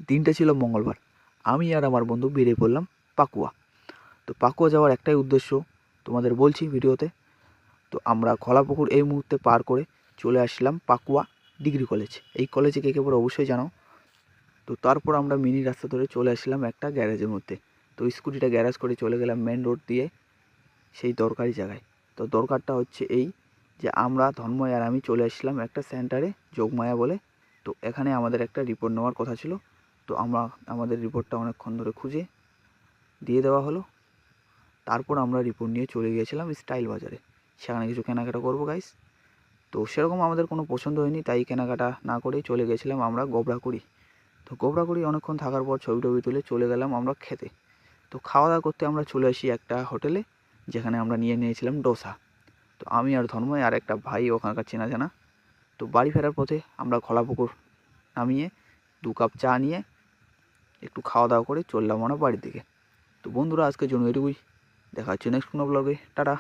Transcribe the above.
দিনটা ছিল মঙ্গলবার। আমি আর আমার বন্ধু বেরিয়ে পড়লাম পাকুয়া। তো পাকুয়া যাওয়ার একটাই উদ্দেশ্য তোমাদের বলছি ভিডিওতে। তো আমরা খলাপুকুর এই মুহূর্তে পার করে চলে আসলাম পাকুয়া ডিগ্রি কলেজ। এই কলেজে কে কে পড়ে অবশ্যই জানো। তো তারপর আমরা মিনি রাস্তা ধরে চলে আসলাম একটা গ্যারেজের মধ্যে। তো স্কুটিটা গ্যারেজ করে চলে গেলাম মেন রোড দিয়ে সেই দরকারি জায়গায়। তো দরকারটা হচ্ছে এই যে আমরা ধন্ময় আর আমি চলে আসলাম একটা সেন্টারে, যোগমায়া বলে। তো এখানে আমাদের একটা রিপোর্ট নেওয়ার কথা ছিল। তো আমরা আমাদের রিপোর্টটা অনেকক্ষণ ধরে খুঁজে দিয়ে দেওয়া হলো। তারপর আমরা রিপোর্ট নিয়ে চলে গিয়েছিলাম স্টাইল বাজারে, সেখানে কিছু কেনাকাটা করবো গাইস। তো সেরকম আমাদের কোনো পছন্দ হয়নি, তাই কেনাকাটা না করেই চলে গেছিলাম আমরা গোবরাকুড়ি। তো গোবরাকুড়ি অনেকক্ষণ থাকার পর ছবি টবি তুলে চলে গেলাম আমরা খেতে। তো খাওয়া দাওয়া করতে আমরা চলে আসি একটা হোটেলে, যেখানে আমরা নিয়ে নিয়েছিলাম ডোসা। তো আমি আর ধর্ময় আর একটা ভাই ওখানকার চেনা জানা। তো বাড়ি ফেরার পথে আমরা খলাপুকুর নামিয়ে 2 কাপ চা নিয়ে একটু খাওয়া দাওয়া করে চললাম আমরা বাড়ির দিকে। তো বন্ধুরা, আজকের জন্য এটুকুই। দেখা হচ্ছে নেক্সট কোনো ব্লগে। টাটা।